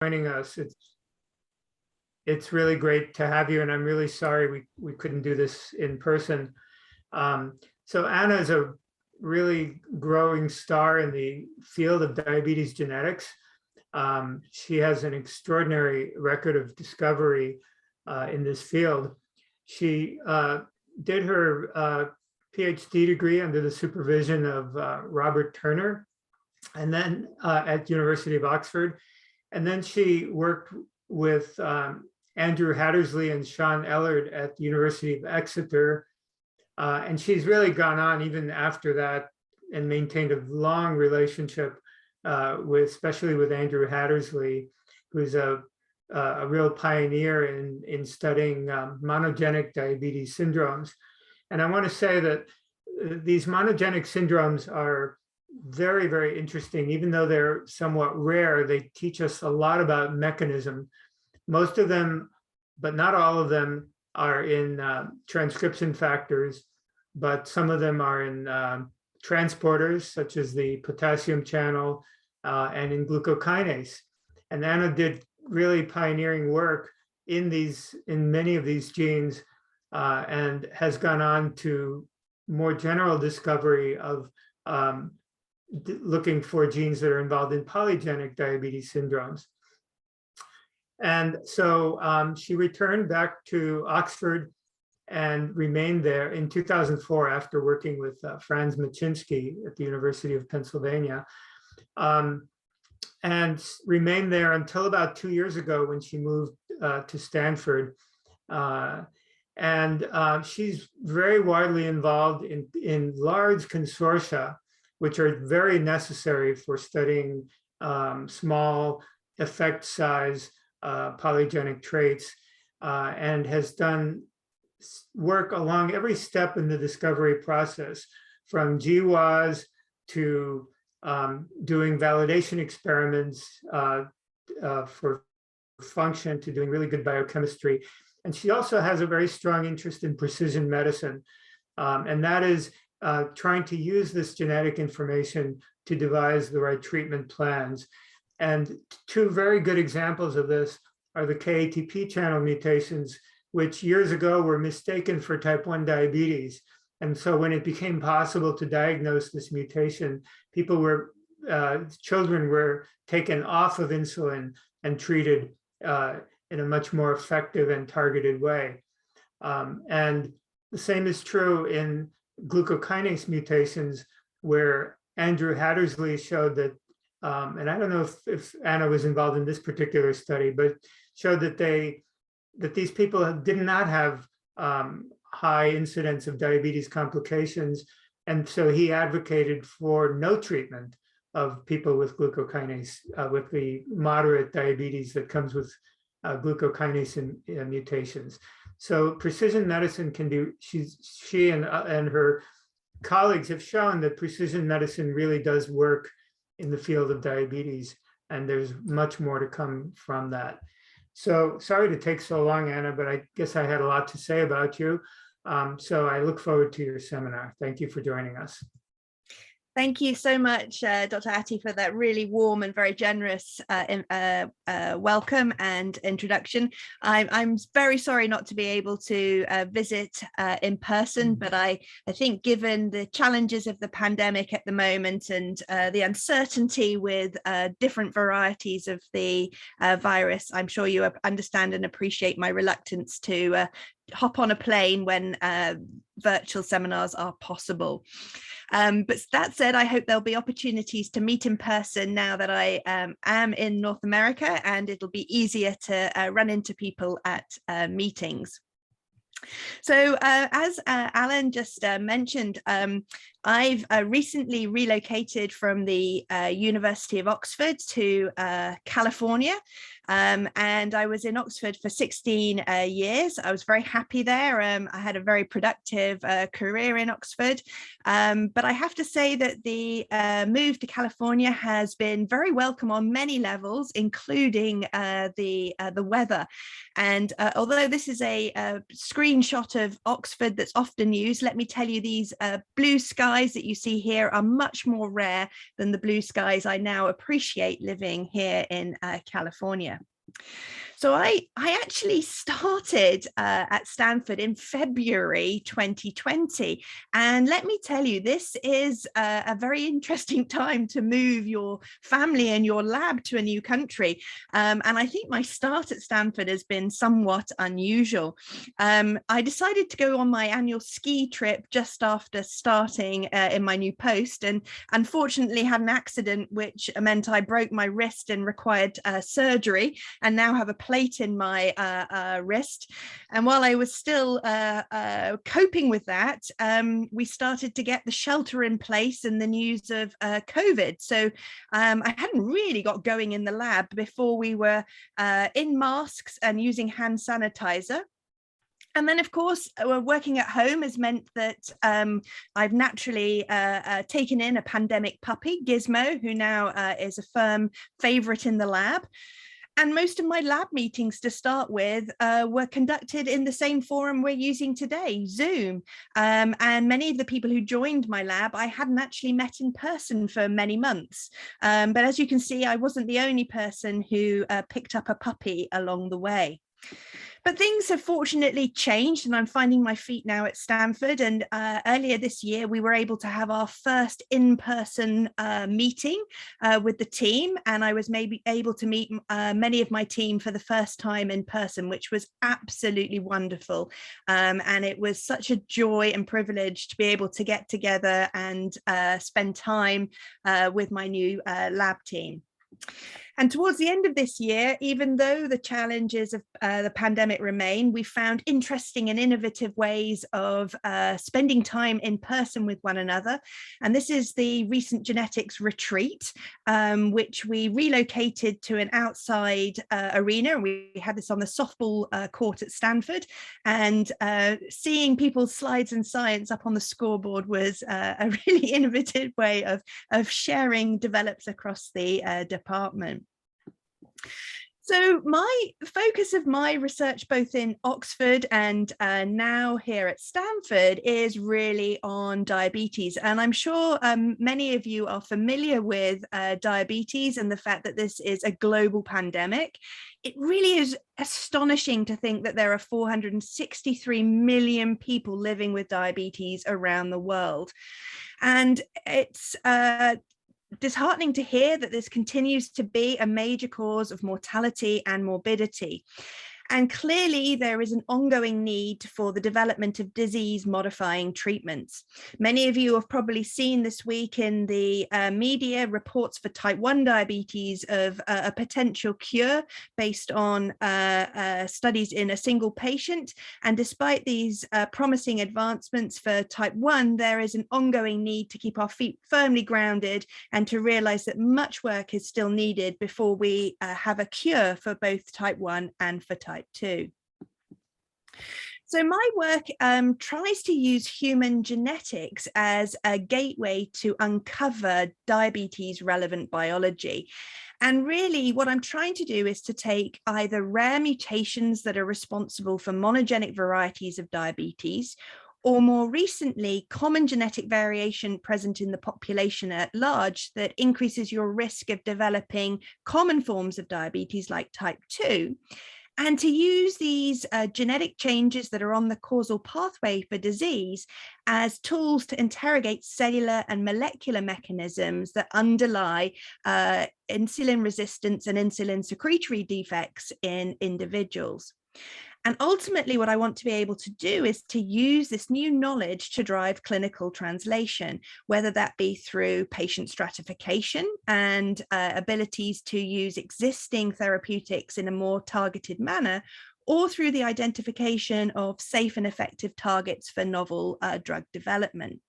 joining us. It's really great to have you, and I'm really sorry we couldn't do this in person. So Anna is a really growing star in the field of diabetes genetics. She has an extraordinary record of discovery in this field. She did her PhD degree under the supervision of Robert Turner, and then at the University of Oxford. And then she worked with Andrew Hattersley and Sean Ellard at the University of Exeter. And she's really gone on even after that and maintained a long relationship especially with Andrew Hattersley, who's a real pioneer in studying monogenic diabetes syndromes. And I want to say that these monogenic syndromes are very, very interesting. Even though they're somewhat rare, they teach us a lot about mechanism. Most of them, but not all of them, are in transcription factors, but some of them are in transporters, such as the potassium channel and in glucokinase. And Anna did really pioneering work in many of these genes and has gone on to more general discovery of looking for genes that are involved in polygenic diabetes syndromes. And so she returned back to Oxford and remained there in 2004 after working with Franz Machinsky at the University of Pennsylvania, and remained there until about 2 years ago when she moved to Stanford. And she's very widely involved in large consortia, which are very necessary for studying small effect size polygenic traits, and has done work along every step in the discovery process, from GWAS to doing validation experiments for function to doing really good biochemistry. And she also has a very strong interest in precision medicine, and that is trying to use this genetic information to devise the right treatment plans. And two very good examples of this are the KATP channel mutations, which years ago were mistaken for type 1 diabetes. And so when it became possible to diagnose this mutation, children were taken off of insulin and treated in a much more effective and targeted way. And the same is true in glucokinase mutations, where Andrew Hattersley showed that, and I don't know if Anna was involved in this particular study, but showed that these people did not have high incidence of diabetes complications. And so he advocated for no treatment of people with glucokinase, with the moderate diabetes that comes with glucokinase mutations. So precision medicine can do, she and her colleagues have shown that precision medicine really does work in the field of diabetes, and there's much more to come from that. So sorry to take so long, Anna, but I guess I had a lot to say about you. So I look forward to your seminar. Thank you for joining us. Thank you so much, Dr. Atty, for that really warm and very generous welcome and introduction. I'm very sorry not to be able to visit in person, but I think given the challenges of the pandemic at the moment and the uncertainty with different varieties of the virus, I'm sure you understand and appreciate my reluctance to hop on a plane when virtual seminars are possible. But that said, I hope there'll be opportunities to meet in person now that I am in North America, and it'll be easier to run into people at meetings. So as Alan just mentioned, I've recently relocated from the University of Oxford to California, and I was in Oxford for 16 years. I was very happy there. I had a very productive career in Oxford, but I have to say that the move to California has been very welcome on many levels, including the weather. And although this is a screenshot of Oxford that's often used, let me tell you, these blue skies skies that you see here are much more rare than the blue skies I now appreciate living here in California. So I actually started at Stanford in February 2020. And let me tell you, this is a very interesting time to move your family and your lab to a new country. And I think my start at Stanford has been somewhat unusual. I decided to go on my annual ski trip just after starting in my new post, and unfortunately had an accident which meant I broke my wrist and required surgery, and now have a plate in my wrist. And while I was still coping with that, we started to get the shelter in place and the news of COVID. So I hadn't really got going in the lab before we were in masks and using hand sanitizer. And then, of course, working at home has meant that I've naturally taken in a pandemic puppy, Gizmo, who now is a firm favorite in the lab. And most of my lab meetings to start with were conducted in the same forum we're using today, Zoom. And many of the people who joined my lab, I hadn't actually met in person for many months. But as you can see, I wasn't the only person who picked up a puppy along the way. But things have fortunately changed, and I'm finding my feet now at Stanford. And earlier this year, we were able to have our first in-person meeting with the team. And I was maybe able to meet many of my team for the first time in person, which was absolutely wonderful. And it was such a joy and privilege to be able to get together and spend time with my new lab team. And towards the end of this year, even though the challenges of the pandemic remain, we found interesting and innovative ways of spending time in person with one another. And this is the recent genetics retreat, which we relocated to an outside arena. And we had this on the softball court at Stanford. And seeing people's slides and science up on the scoreboard was a really innovative way of sharing develops across the department. So my focus of my research, both in Oxford and now here at Stanford, is really on diabetes. And I'm sure many of you are familiar with diabetes and the fact that this is a global pandemic. It really is astonishing to think that there are 463 million people living with diabetes around the world. And it's disheartening to hear that this continues to be a major cause of mortality and morbidity. And clearly there is an ongoing need for the development of disease-modifying treatments. Many of you have probably seen this week in the media reports for type 1 diabetes of a potential cure based on studies in a single patient. And despite these promising advancements for type 1, there is an ongoing need to keep our feet firmly grounded and to realize that much work is still needed before we have a cure for both type 1 and for type 2. So my work tries to use human genetics as a gateway to uncover diabetes relevant biology. And really what I'm trying to do is to take either rare mutations that are responsible for monogenic varieties of diabetes, or more recently, common genetic variation present in the population at large that increases your risk of developing common forms of diabetes like type 2. And to use these genetic changes that are on the causal pathway for disease as tools to interrogate cellular and molecular mechanisms that underlie insulin resistance and insulin secretory defects in individuals. And ultimately, what I want to be able to do is to use this new knowledge to drive clinical translation, whether that be through patient stratification and abilities to use existing therapeutics in a more targeted manner, or through the identification of safe and effective targets for novel drug development.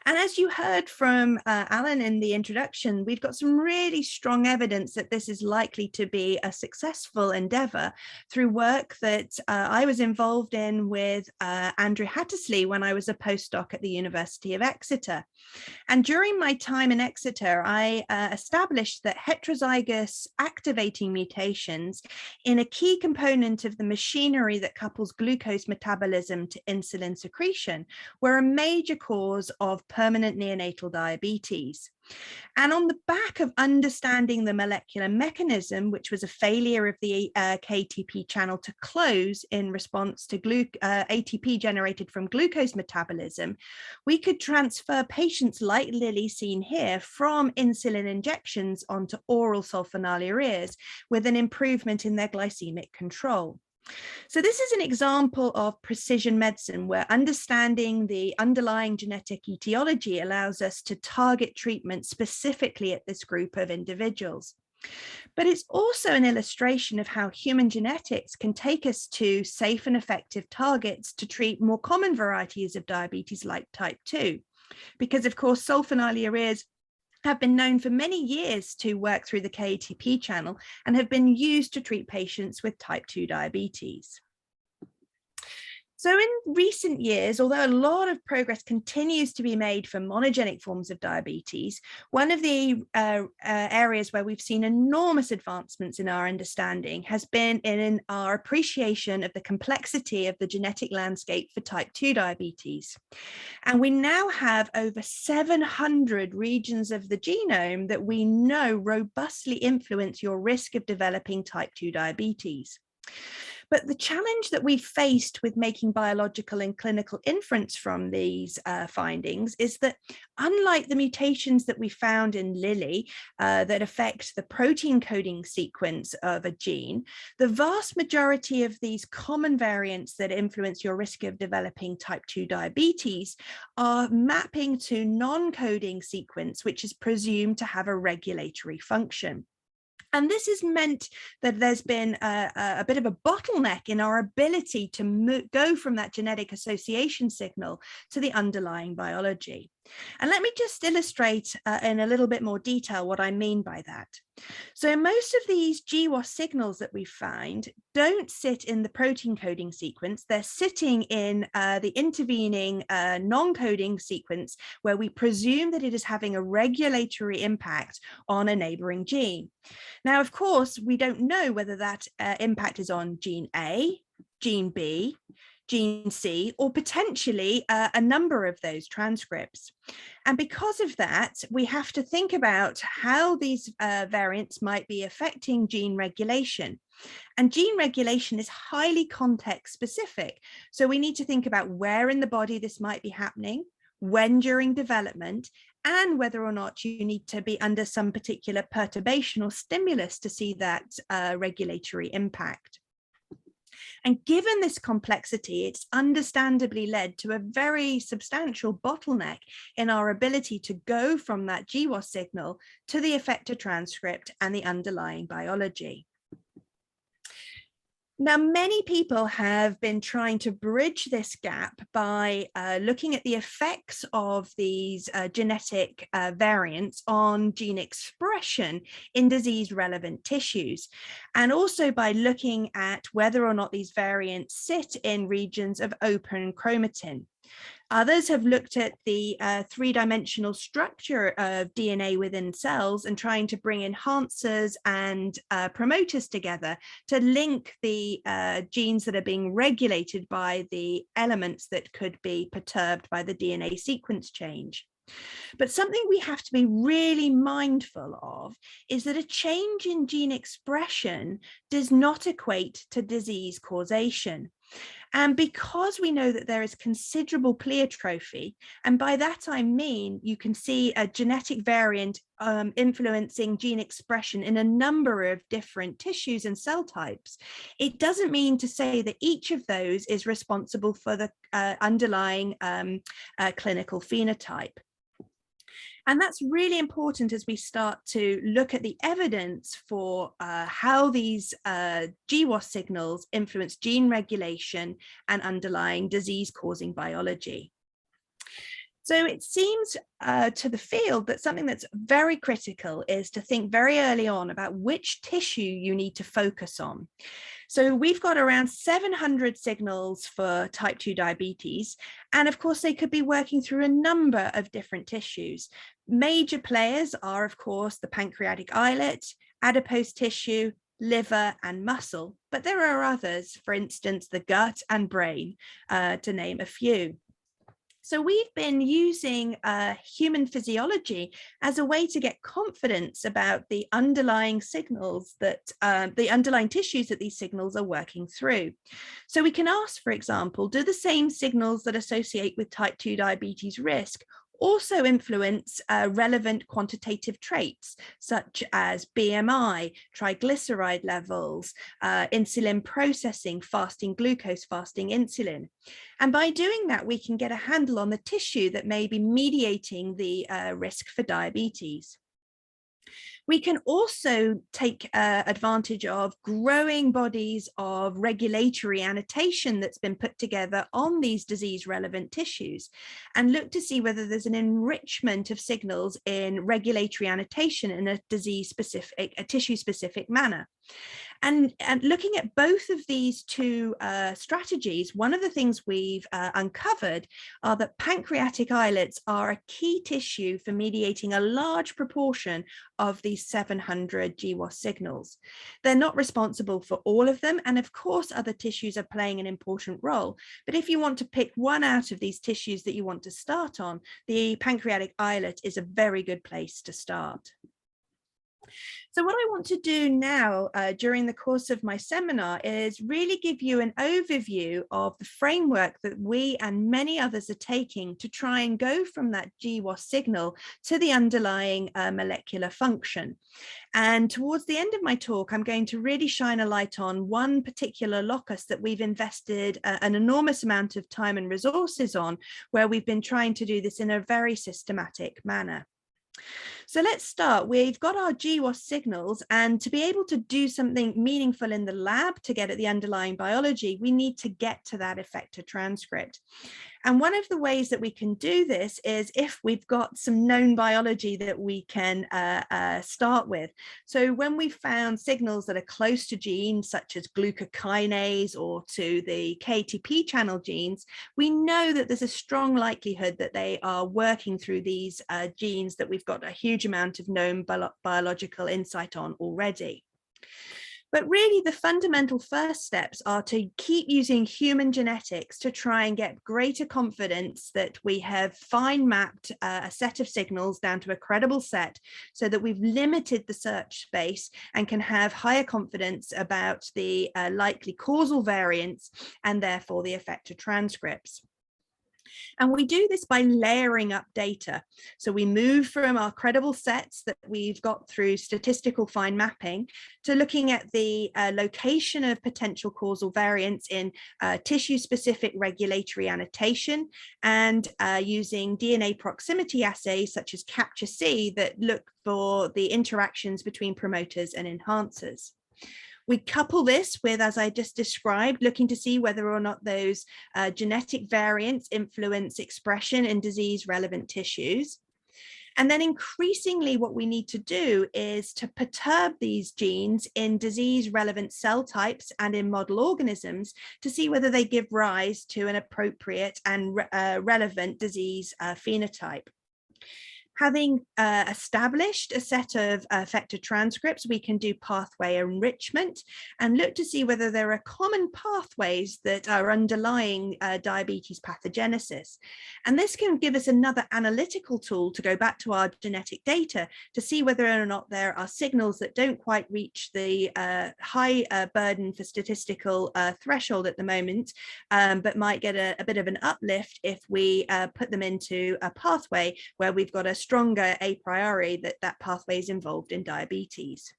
And as you heard from Alan in the introduction, we've got some really strong evidence that this is likely to be a successful endeavor through work that I was involved in with Andrew Hattersley when I was a postdoc at the University of Exeter. And during my time in Exeter, I established that heterozygous activating mutations in a key component of the machinery that couples glucose metabolism to insulin secretion were a major cause cause of permanent neonatal diabetes. And on the back of understanding the molecular mechanism, which was a failure of the KTP channel to close in response to ATP generated from glucose metabolism, we could transfer patients like Lily seen here from insulin injections onto oral sulfonylureas with an improvement in their glycemic control. So this is an example of precision medicine where understanding the underlying genetic etiology allows us to target treatment specifically at this group of individuals. But it's also an illustration of how human genetics can take us to safe and effective targets to treat more common varieties of diabetes like type 2. Because of course, sulfonylureas have been known for many years to work through the KATP channel and have been used to treat patients with type 2 diabetes. So in recent years, although a lot of progress continues to be made for monogenic forms of diabetes, one of the areas where we've seen enormous advancements in our understanding has been in our appreciation of the complexity of the genetic landscape for type 2 diabetes. And we now have over 700 regions of the genome that we know robustly influence your risk of developing type 2 diabetes. But the challenge that we faced with making biological and clinical inference from these findings is that unlike the mutations that we found in Lily that affect the protein coding sequence of a gene, the vast majority of these common variants that influence your risk of developing type 2 diabetes are mapping to non-coding sequence, which is presumed to have a regulatory function. And this has meant that there's been a bit of a bottleneck in our ability to go from that genetic association signal to the underlying biology. And let me just illustrate in a little bit more detail what I mean by that. So most of these GWAS signals that we find don't sit in the protein coding sequence. They're sitting in the intervening non-coding sequence where we presume that it is having a regulatory impact on a neighboring gene. Now, of course, we don't know whether that impact is on gene A, gene B, gene C, or potentially a number of those transcripts. And because of that, we have to think about how these variants might be affecting gene regulation. And gene regulation is highly context specific. So we need to think about where in the body this might be happening, when during development, and whether or not you need to be under some particular perturbation or stimulus to see that regulatory impact. And given this complexity, it's understandably led to a very substantial bottleneck in our ability to go from that GWAS signal to the effector transcript and the underlying biology. Now, many people have been trying to bridge this gap by looking at the effects of these genetic variants on gene expression in disease-relevant tissues, and also by looking at whether or not these variants sit in regions of open chromatin. Others have looked at the three-dimensional structure of DNA within cells and trying to bring enhancers and promoters together to link the genes that are being regulated by the elements that could be perturbed by the DNA sequence change. But something we have to be really mindful of is that a change in gene expression does not equate to disease causation. And because we know that there is considerable pleiotropy, and by that I mean you can see a genetic variant influencing gene expression in a number of different tissues and cell types, it doesn't mean to say that each of those is responsible for the underlying clinical phenotype. And that's really important as we start to look at the evidence for how these GWAS signals influence gene regulation and underlying disease-causing biology. So it seems to the field that something that's very critical is to think very early on about which tissue you need to focus on. So we've got around 700 signals for type 2 diabetes, and of course they could be working through a number of different tissues. Major players are, of course, the pancreatic islet, adipose tissue, liver, and muscle, but there are others, for instance, the gut and brain, to name a few. So we've been using human physiology as a way to get confidence about the underlying signals that the underlying tissues that these signals are working through. So we can ask, for example, do the same signals that associate with type 2 diabetes risk also influence relevant quantitative traits such as BMI, triglyceride levels, insulin processing, fasting glucose, fasting insulin. And by doing that, we can get a handle on the tissue that may be mediating the risk for diabetes. We can also take advantage of growing bodies of regulatory annotation that's been put together on these disease relevant tissues and look to see whether there's an enrichment of signals in regulatory annotation in a disease specific, a tissue specific manner. And looking at both of these two strategies, one of the things we've uncovered are that pancreatic islets are a key tissue for mediating a large proportion of these 700 GWAS signals. They're not responsible for all of them, and of course other tissues are playing an important role. But if you want to pick one out of these tissues that you want to start on, the pancreatic islet is a very good place to start. So what I want to do now during the course of my seminar is really give you an overview of the framework that we and many others are taking to try and go from that GWAS signal to the underlying molecular function. And towards the end of my talk, I'm going to really shine a light on one particular locus that we've invested an enormous amount of time and resources on, where we've been trying to do this in a very systematic manner. So let's start. We've got our GWAS signals, and to be able to do something meaningful in the lab to get at the underlying biology, we need to get to that effector transcript. And one of the ways that we can do this is if we've got some known biology that we can start with. So when we found signals that are close to genes such as glucokinase or to the KATP channel genes, we know that there's a strong likelihood that they are working through these genes that we've got a huge amount of known biological insight on already. But really, the fundamental first steps are to keep using human genetics to try and get greater confidence that we have fine mapped a set of signals down to a credible set so that we've limited the search space and can have higher confidence about the likely causal variants and therefore the effector transcripts. And we do this by layering up data. So we move from our credible sets that we've got through statistical fine mapping to looking at the location of potential causal variants in tissue-specific regulatory annotation and using DNA proximity assays such as Capture-C that look for the interactions between promoters and enhancers. We couple this with, as I just described, looking to see whether or not those genetic variants influence expression in disease-relevant tissues. And then increasingly what we need to do is to perturb these genes in disease-relevant cell types and in model organisms to see whether they give rise to an appropriate and relevant disease phenotype. Having established a set of effector transcripts, we can do pathway enrichment and look to see whether there are common pathways that are underlying diabetes pathogenesis. And this can give us another analytical tool to go back to our genetic data to see whether or not there are signals that don't quite reach the high burden for statistical threshold at the moment, but might get a bit of an uplift if we put them into a pathway where we've got a stronger a priori that that pathway is involved in diabetes.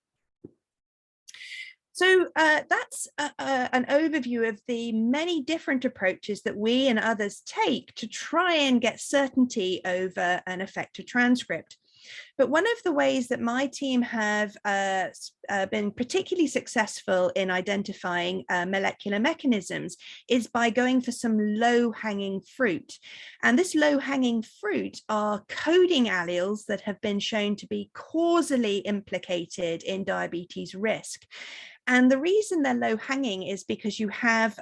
So that's an overview of the many different approaches that we and others take to try and get certainty over an effector transcript. But one of the ways that my team have been particularly successful in identifying molecular mechanisms is by going for some low-hanging fruit. And this low-hanging fruit are coding alleles that have been shown to be causally implicated in diabetes risk. And the reason they're low hanging is because you have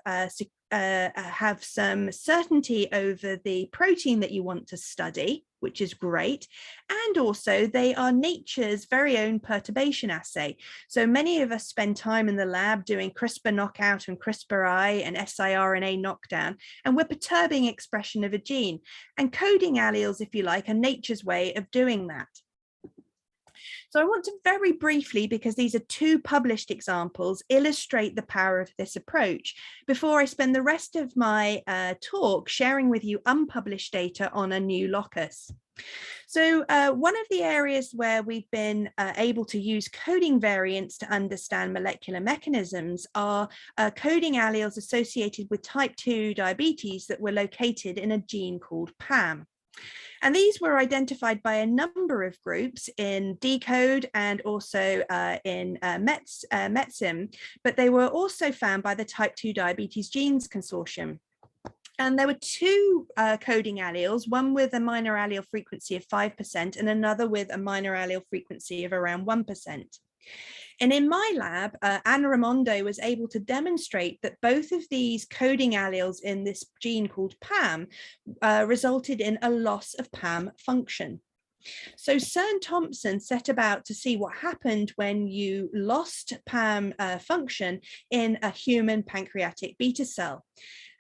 have some certainty over the protein that you want to study, which is great. And also they are nature's very own perturbation assay. So many of us spend time in the lab doing CRISPR knockout and CRISPR-I and siRNA knockdown, and we're perturbing expression of a gene. And coding alleles, if you like, are nature's way of doing that. So I want to very briefly, because these are two published examples, illustrate the power of this approach before I spend the rest of my talk sharing with you unpublished data on a new locus. So one of the areas where we've been able to use coding variants to understand molecular mechanisms are coding alleles associated with type 2 diabetes that were located in a gene called PAM. And these were identified by a number of groups in DECODE and also in METSIM, but they were also found by the Type 2 Diabetes Genes Consortium. And there were two coding alleles, one with a minor allele frequency of 5% and another with a minor allele frequency of around 1%. And in my lab, Anna Raimondo was able to demonstrate that both of these coding alleles in this gene called PAM resulted in a loss of PAM function. So Cern Thompson set about to see what happened when you lost PAM function in a human pancreatic beta cell.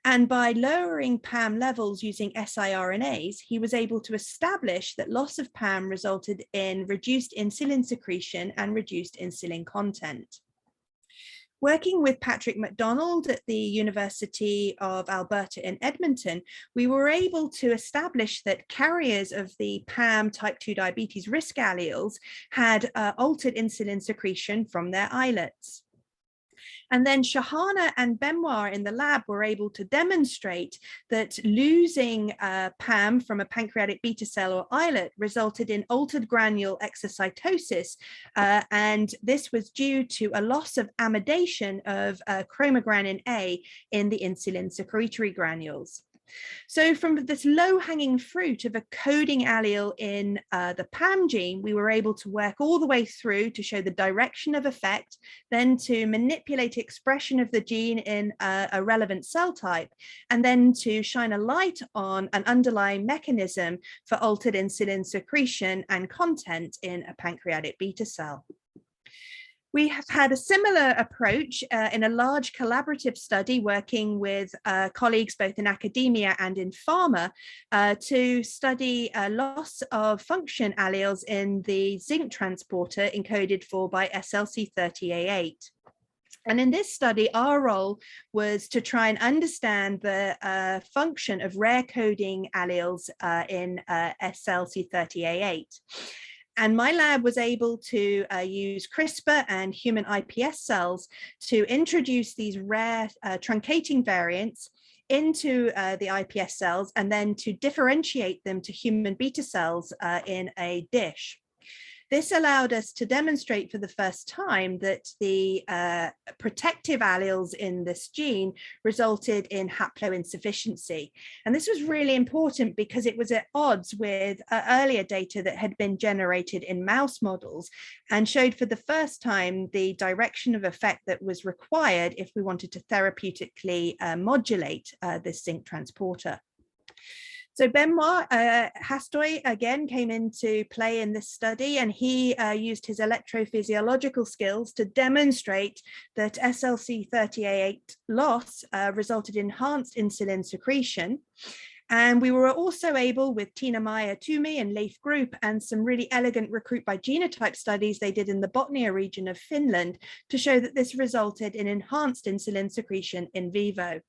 And by lowering PAM levels using siRNAs, he was able to establish that loss of PAM resulted in reduced insulin secretion and reduced insulin content. Working with Patrick MacDonald at the University of Alberta in Edmonton, we were able to establish that carriers of the PAM type 2 diabetes risk alleles had altered insulin secretion from their islets. And then Shahana and Benoit in the lab were able to demonstrate that losing PAM from a pancreatic beta cell or islet resulted in altered granule exocytosis. And this was due to a loss of amidation of chromogranin A in the insulin secretory granules. So from this low-hanging fruit of a coding allele in the PAM gene, we were able to work all the way through to show the direction of effect, then to manipulate expression of the gene in a relevant cell type, and then to shine a light on an underlying mechanism for altered insulin secretion and content in a pancreatic beta cell. We have had a similar approach in a large collaborative study working with colleagues both in academia and in pharma to study loss of function alleles in the zinc transporter encoded for by SLC30A8. And in this study, our role was to try and understand the function of rare coding alleles in SLC30A8. And my lab was able to use CRISPR and human iPS cells to introduce these rare truncating variants into the iPS cells and then to differentiate them to human beta cells in a dish. This allowed us to demonstrate for the first time that the protective alleles in this gene resulted in haploinsufficiency. And this was really important because it was at odds with earlier data that had been generated in mouse models and showed for the first time the direction of effect that was required if we wanted to therapeutically modulate this zinc transporter. So Benoit Hastoy again came into play in this study, and he used his electrophysiological skills to demonstrate that SLC30A8 loss resulted in enhanced insulin secretion. And we were also able, with Tina Meyer Toomey and Leif Group and some really elegant recruit by genotype studies they did in the Botnia region of Finland, to show that this resulted in enhanced insulin secretion in vivo.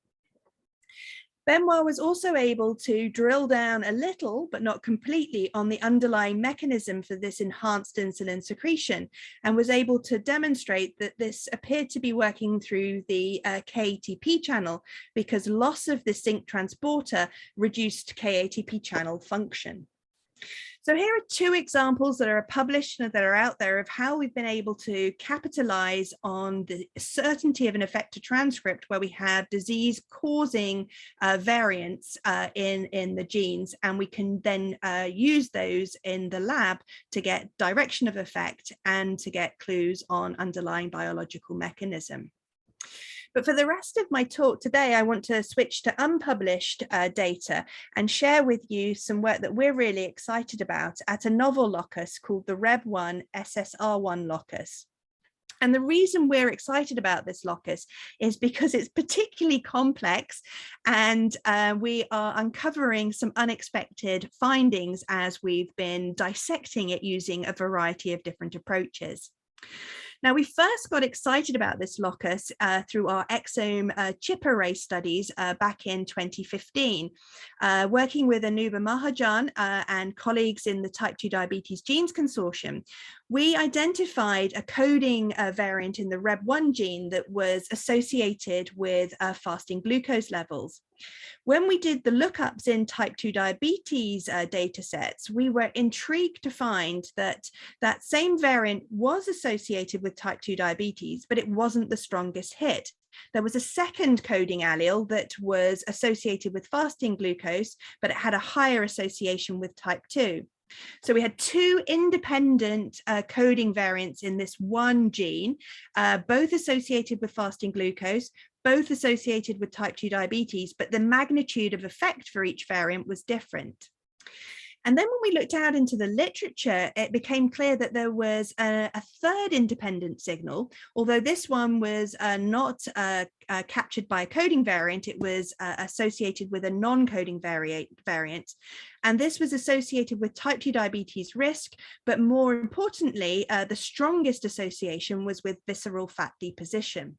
Benoit was also able to drill down a little, but not completely, on the underlying mechanism for this enhanced insulin secretion, and was able to demonstrate that this appeared to be working through the KATP channel because loss of the zinc transporter reduced KATP channel function. So here are two examples that are published and that are out there of how we've been able to capitalize on the certainty of an effector transcript where we have disease causing variants in the genes, and we can then use those in the lab to get direction of effect and to get clues on underlying biological mechanism. But for the rest of my talk today, I want to switch to unpublished data and share with you some work that we're really excited about at a novel locus called the REB1 SSR1 locus. And the reason we're excited about this locus is because it's particularly complex, and we are uncovering some unexpected findings as we've been dissecting it using a variety of different approaches. Now, we first got excited about this locus through our exome chip array studies back in 2015, working with Anuba Mahajan and colleagues in the Type 2 Diabetes Genes Consortium. We identified a coding variant in the REB1 gene that was associated with fasting glucose levels. When we did the lookups in type 2 diabetes data sets, we were intrigued to find that that same variant was associated with type 2 diabetes, but it wasn't the strongest hit. There was a second coding allele that was associated with fasting glucose, but it had a higher association with type 2. So we had two independent coding variants in this one gene, both associated with fasting glucose, both associated with type 2 diabetes, but the magnitude of effect for each variant was different. And then when we looked out into the literature, it became clear that there was a third independent signal, although this one was not captured by a coding variant, it was associated with a non-coding variant. And this was associated with type 2 diabetes risk, but more importantly, the strongest association was with visceral fat deposition.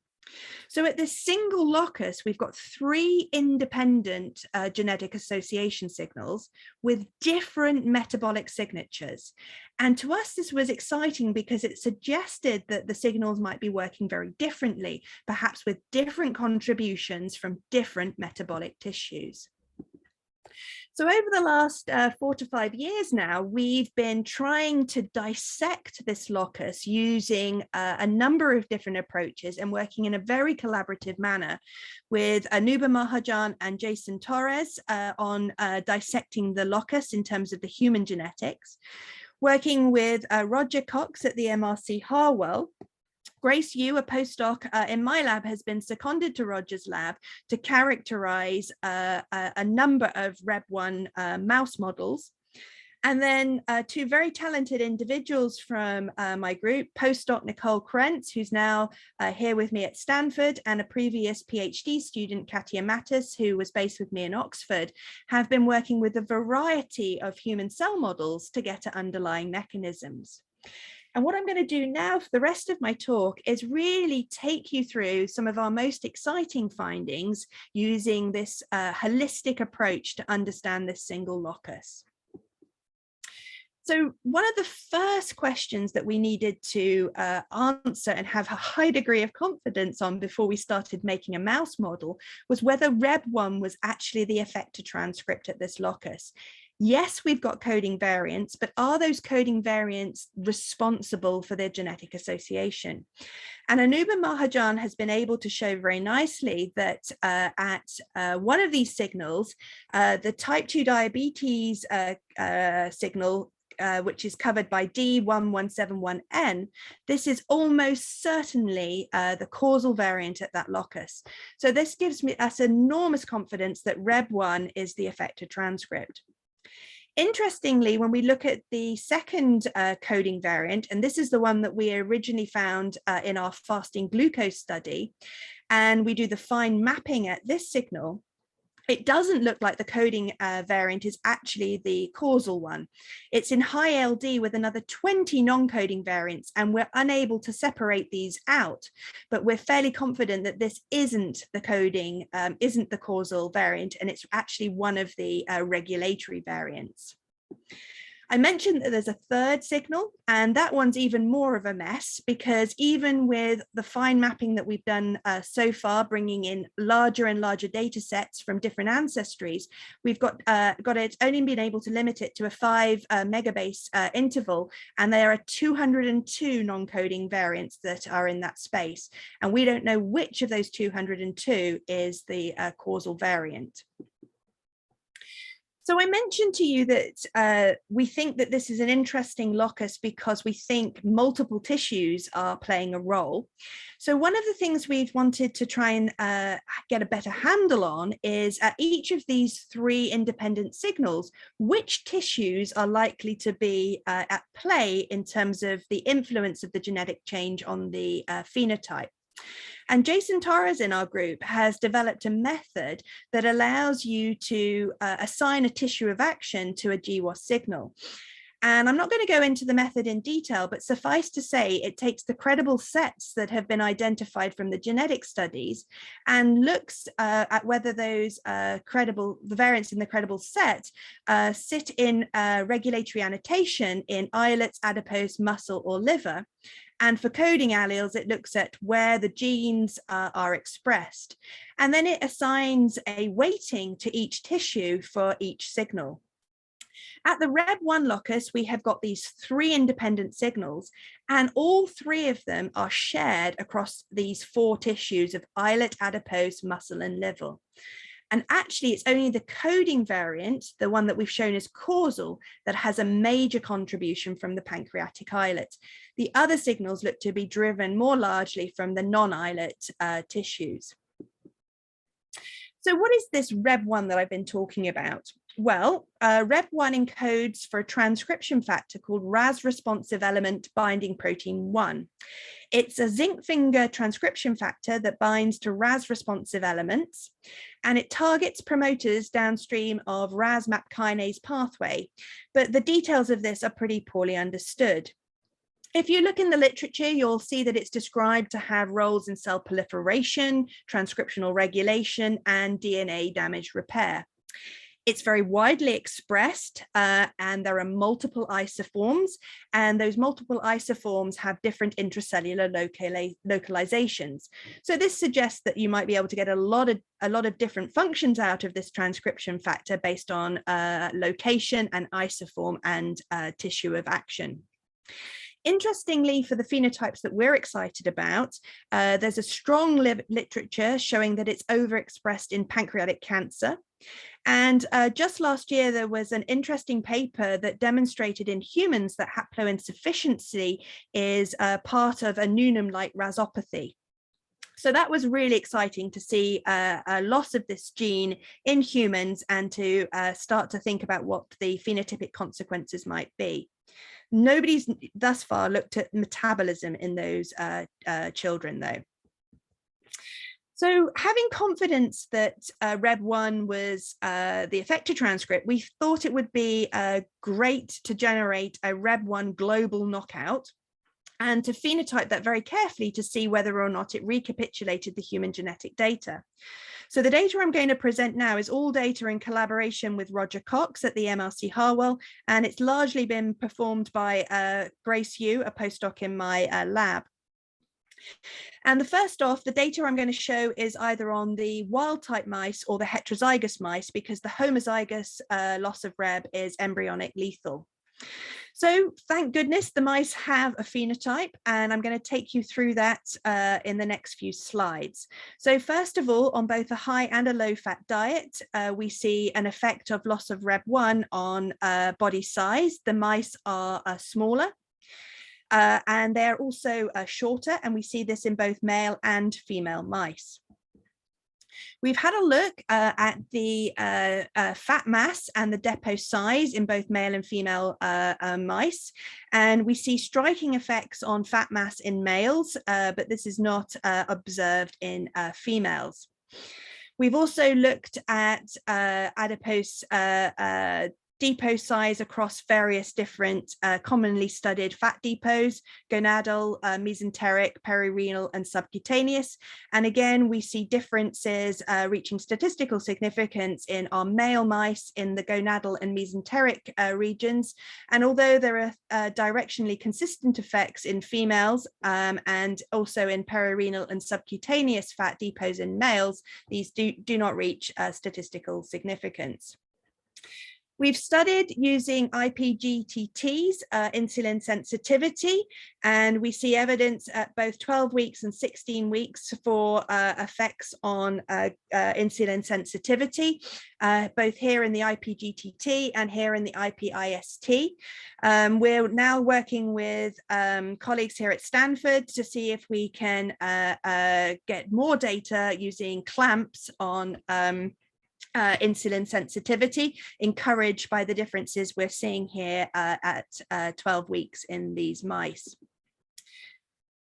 So at this single locus, we've got three independent genetic association signals with different metabolic signatures. And to us, this was exciting because it suggested that the signals might be working very differently, perhaps with different contributions from different metabolic tissues. So over the last 4 to 5 years now, we've been trying to dissect this locus using a number of different approaches and working in a very collaborative manner with Anuba Mahajan and Jason Torres on dissecting the locus in terms of the human genetics, working with Roger Cox at the MRC Harwell. Grace Yu, a postdoc in my lab, has been seconded to Roger's lab to characterize a number of REB1 mouse models. And then two very talented individuals from my group, postdoc Nicole Krentz, who's now here with me at Stanford, and a previous PhD student, Katia Mattis, who was based with me in Oxford, have been working with a variety of human cell models to get at underlying mechanisms. And what I'm going to do now for the rest of my talk is really take you through some of our most exciting findings using this holistic approach to understand this single locus. So one of the first questions that we needed to answer and have a high degree of confidence on before we started making a mouse model was whether REB1 was actually the effector transcript at this locus. Yes, we've got coding variants, but are those coding variants responsible for their genetic association? And Anuba Mahajan has been able to show very nicely that at one of these signals, the type 2 diabetes signal, which is covered by D1171N, this is almost certainly the causal variant at that locus. So this gives us enormous confidence that REB1 is the effector transcript. Interestingly, when we look at the second coding variant, and this is the one that we originally found in our fasting glucose study, and we do the fine mapping at this signal, it doesn't look like the coding variant is actually the causal one. It's in high LD with another 20 non-coding variants, and we're unable to separate these out, but we're fairly confident that this isn't the coding, isn't the causal variant, and it's actually one of the regulatory variants. I mentioned that there's a third signal, and that one's even more of a mess because even with the fine mapping that we've done so far, bringing in larger and larger data sets from different ancestries, we've got it only been able to limit it to a 5 megabase interval, and there are 202 non-coding variants that are in that space, and we don't know which of those 202 is the causal variant. So I mentioned to you that we think that this is an interesting locus because we think multiple tissues are playing a role. So one of the things we've wanted to try and get a better handle on is at each of these three independent signals, which tissues are likely to be at play in terms of the influence of the genetic change on the phenotype. And Jason Torres in our group has developed a method that allows you to assign a tissue of action to a GWAS signal. And I'm not going to go into the method in detail, but suffice to say, it takes the credible sets that have been identified from the genetic studies and looks at whether those the variants in the credible set sit in regulatory annotation in islets, adipose, muscle, or liver. And for coding alleles, it looks at where the genes are expressed. And then it assigns a weighting to each tissue for each signal. At the REB1 locus, we have got these three independent signals, and all three of them are shared across these four tissues of islet, adipose, muscle, and liver. And actually, it's only the coding variant, the one that we've shown as causal, that has a major contribution from the pancreatic islet. The other signals look to be driven more largely from the non-islet tissues. So what is this REB1 that I've been talking about? Well, REB1 encodes for a transcription factor called Ras-responsive element binding protein 1. It's a zinc finger transcription factor that binds to Ras-responsive elements, and it targets promoters downstream of Ras-MAP kinase pathway, but the details of this are pretty poorly understood. If you look in the literature, you'll see that it's described to have roles in cell proliferation, transcriptional regulation, and DNA damage repair. It's very widely expressed, and there are multiple isoforms, and those multiple isoforms have different intracellular localizations. So this suggests that you might be able to get a lot of different functions out of this transcription factor based on location and isoform and tissue of action. Interestingly, for the phenotypes that we're excited about, there's a strong literature showing that it's overexpressed in pancreatic cancer. And just last year, there was an interesting paper that demonstrated in humans that haploinsufficiency is part of a Noonan-like rasopathy. So that was really exciting to see a loss of this gene in humans and to start to think about what the phenotypic consequences might be. Nobody's thus far looked at metabolism in those children, though. So having confidence that REB1 was the effector transcript, we thought it would be great to generate a REB1 global knockout and to phenotype that very carefully to see whether or not it recapitulated the human genetic data. So the data I'm going to present now is all data in collaboration with Roger Cox at the MLC Harwell, and it's largely been performed by Grace Yu, a postdoc in my lab. And the first off, the data I'm going to show is either on the wild type mice or the heterozygous mice, because the homozygous loss of Reb is embryonic lethal. So thank goodness the mice have a phenotype, and I'm going to take you through that in the next few slides. So first of all, on both a high and a low fat diet, we see an effect of loss of REB1 on body size. The mice are smaller. And they're also shorter, and we see this in both male and female mice. We've had a look at the fat mass and the depot size in both male and female mice, and we see striking effects on fat mass in males, but this is not observed in females. We've also looked at adipose depot size across various different commonly studied fat depots: gonadal, mesenteric, perirenal, and subcutaneous. And again, we see differences reaching statistical significance in our male mice in the gonadal and mesenteric regions. And although there are directionally consistent effects in females and also in perirenal and subcutaneous fat depots in males, these do not reach statistical significance. We've studied using IPGTTs, insulin sensitivity, and we see evidence at both 12 weeks and 16 weeks for effects on insulin sensitivity, both here in the IPGTT and here in the IPIST. We're now working with colleagues here at Stanford to see if we can get more data using clamps on insulin sensitivity, encouraged by the differences we're seeing here at 12 weeks in these mice.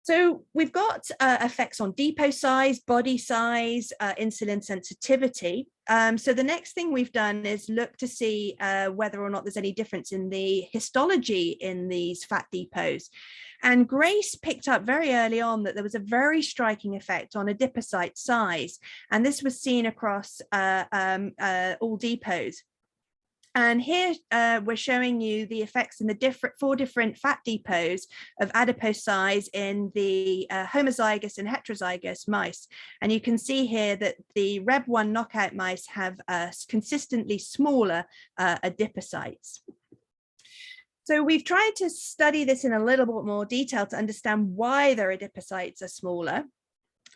So we've got effects on depot size, body size, insulin sensitivity. So the next thing we've done is look to see whether or not there's any difference in the histology in these fat depots. And Grace picked up very early on that there was a very striking effect on adipocyte size. And this was seen across all depots. And here we're showing you the effects in the four different fat depots of adipose size in the homozygous and heterozygous mice. And you can see here that the REB1 knockout mice have consistently smaller adipocytes. So we've tried to study this in a little bit more detail to understand why their adipocytes are smaller.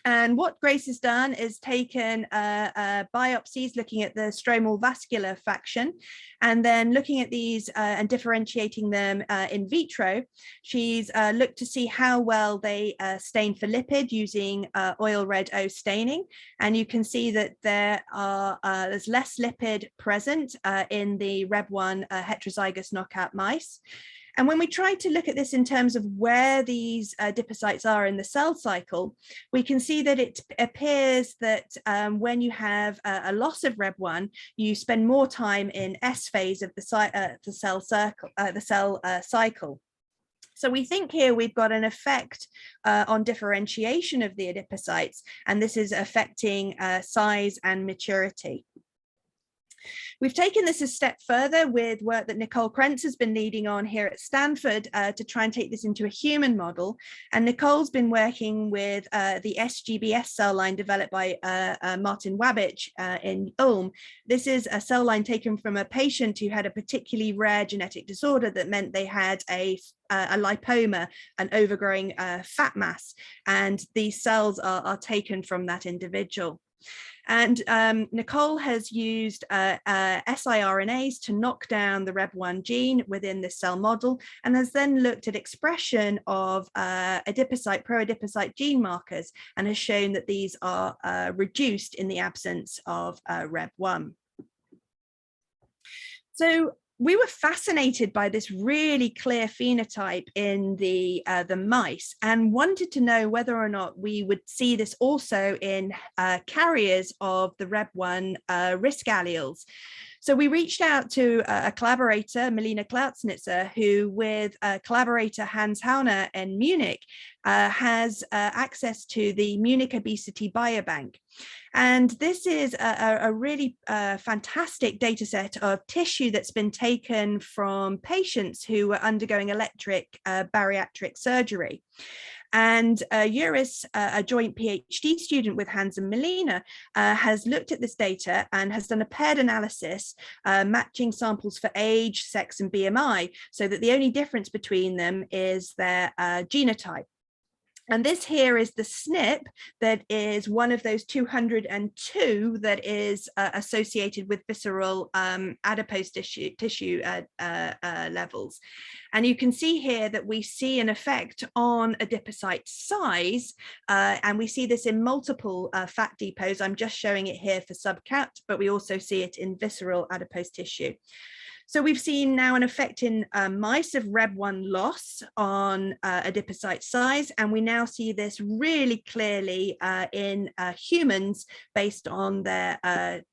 And what Grace has done is taken biopsies looking at the stromal vascular fraction, and then looking at these and differentiating them in vitro. She's looked to see how well they stain for lipid using oil red O staining. And you can see that there's less lipid present in the REB1 heterozygous knockout mice. And when we try to look at this in terms of where these adipocytes are in the cell cycle, we can see that it appears that when you have a loss of REB1, you spend more time in S phase of the cell cycle. So we think here we've got an effect on differentiation of the adipocytes, and this is affecting size and maturity. We've taken this a step further with work that Nicole Krentz has been leading on here at Stanford to try and take this into a human model. And Nicole's been working with the SGBS cell line developed by Martin Wabich in Ulm. This is a cell line taken from a patient who had a particularly rare genetic disorder that meant they had a lipoma, an overgrowing fat mass. And these cells are taken from that individual. And Nicole has used siRNAs to knock down the REB1 gene within this cell model, and has then looked at expression of adipocyte, pro-adipocyte gene markers, and has shown that these are reduced in the absence of REB1. So we were fascinated by this really clear phenotype in the mice, and wanted to know whether or not we would see this also in carriers of the REB1 risk alleles. So we reached out to a collaborator, Melina Klauznitzer, who with collaborator Hans Hauner in Munich has access to the Munich Obesity Biobank. And this is a really fantastic data set of tissue that's been taken from patients who were undergoing electric bariatric surgery. And Yuris, a joint PhD student with Hans and Melina, has looked at this data and has done a paired analysis matching samples for age, sex, and BMI, so that the only difference between them is their genotype. And this here is the SNP that is one of those 202 that is associated with visceral adipose tissue levels. And you can see here that we see an effect on adipocyte size, and we see this in multiple fat depots. I'm just showing it here for subcat, but we also see it in visceral adipose tissue. So we've seen now an effect in mice of REB1 loss on adipocyte size, and we now see this really clearly in humans based on their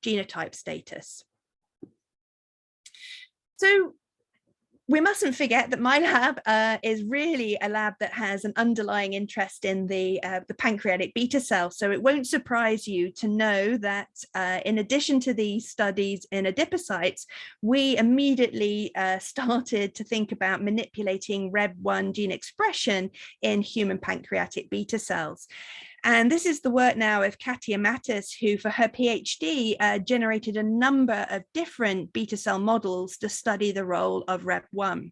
genotype status. So we mustn't forget that my lab is really a lab that has an underlying interest in the pancreatic beta cell. So it won't surprise you to know that in addition to these studies in adipocytes, we immediately started to think about manipulating REB1 gene expression in human pancreatic beta cells. And this is the work now of Katia Mattis, who for her PhD generated a number of different beta cell models to study the role of REB1.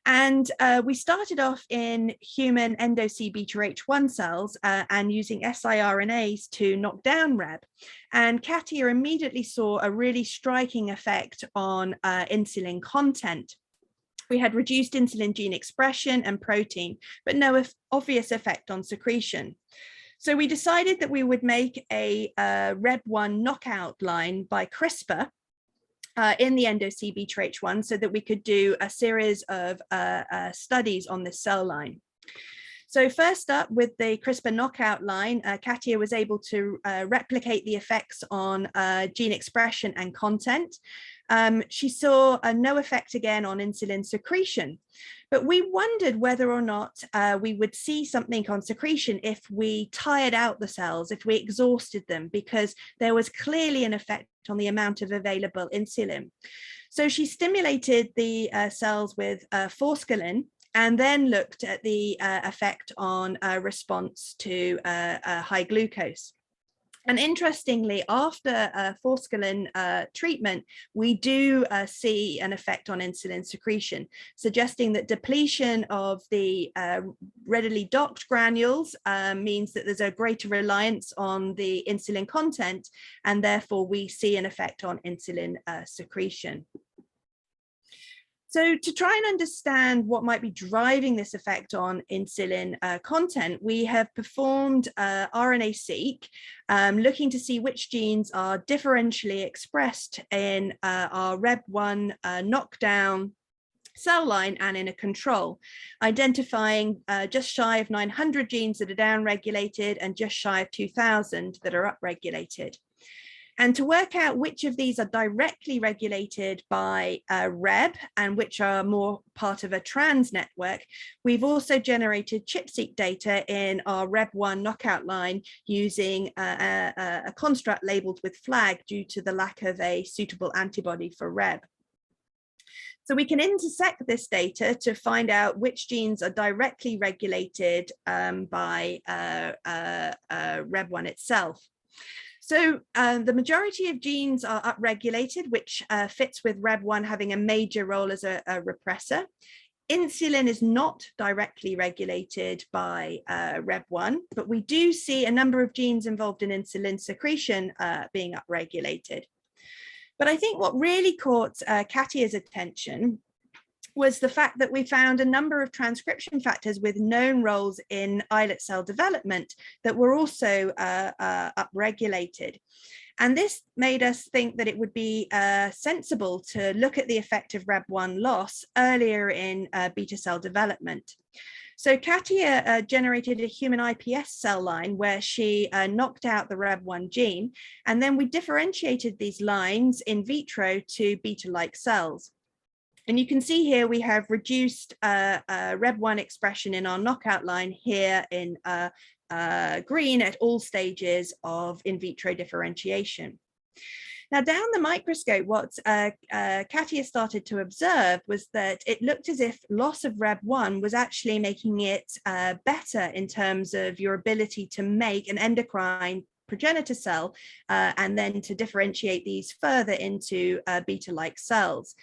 And we started off in human endo-C beta H1 cells and using siRNAs to knock down REB. And Katia immediately saw a really striking effect on insulin content. We had reduced insulin gene expression and protein, but no obvious effect on secretion. So we decided that we would make a REB1 knockout line by CRISPR in the endo-C beta H1 so that we could do a series of studies on this cell line. So first up with the CRISPR knockout line, Katia was able to replicate the effects on gene expression and content. She saw no effect again on insulin secretion, but we wondered whether or not we would see something on secretion if we tired out the cells, if we exhausted them, because there was clearly an effect on the amount of available insulin. So she stimulated the cells with forskolin and then looked at the effect on response to high glucose. And interestingly, after forskolin treatment, we do see an effect on insulin secretion, suggesting that depletion of the readily docked granules means that there's a greater reliance on the insulin content, and therefore we see an effect on insulin secretion. So to try and understand what might be driving this effect on insulin content, we have performed RNA-seq, looking to see which genes are differentially expressed in our REB1 knockdown cell line and in a control, identifying just shy of 900 genes that are downregulated and just shy of 2,000 that are upregulated. And to work out which of these are directly regulated by REB and which are more part of a trans network, we've also generated ChIP-seq data in our REB1 knockout line using a construct labeled with flag due to the lack of a suitable antibody for REB. So we can intersect this data to find out which genes are directly regulated by REB1 itself. So the majority of genes are upregulated, which fits with REB1 having a major role as a repressor. Insulin is not directly regulated by REB1, but we do see a number of genes involved in insulin secretion being upregulated. But I think what really caught Katia's attention was the fact that we found a number of transcription factors with known roles in islet cell development that were also upregulated. And this made us think that it would be sensible to look at the effect of REB1 loss earlier in beta cell development. So Katia generated a human iPS cell line where she knocked out the REB1 gene, and then we differentiated these lines in vitro to beta-like cells. And you can see here we have reduced REB1 expression in our knockout line here in green at all stages of in vitro differentiation. Now down the microscope, what Katia started to observe was that it looked as if loss of REB1 was actually making it better in terms of your ability to make an endocrine progenitor cell and then to differentiate these further into beta-like cells.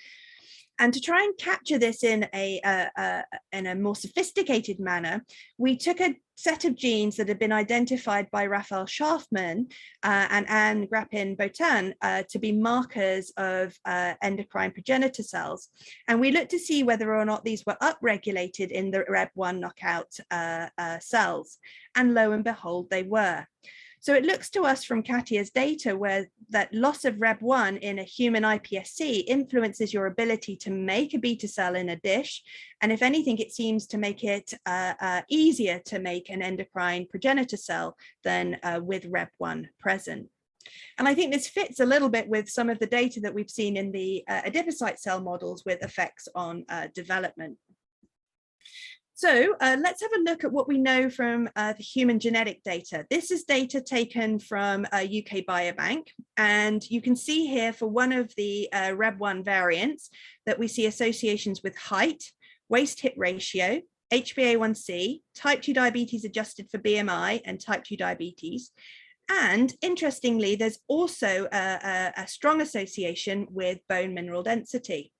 And to try and capture this in a more sophisticated manner, we took a set of genes that had been identified by Raphael Schaafman and Anne Grappin-Botan to be markers of endocrine progenitor cells. And we looked to see whether or not these were upregulated in the REB1 knockout cells. And lo and behold, they were. So it looks to us from Katia's data where that loss of REB1 in a human iPSC influences your ability to make a beta cell in a dish. And if anything, it seems to make it easier to make an endocrine progenitor cell than with REB1 present. And I think this fits a little bit with some of the data that we've seen in the adipocyte cell models with effects on development. So let's have a look at what we know from the human genetic data. This is data taken from UK Biobank, and you can see here for one of the REB1 variants that we see associations with height, waist-hip ratio, HbA1c, type 2 diabetes adjusted for BMI and type 2 diabetes. And interestingly, there's also a strong association with bone mineral density.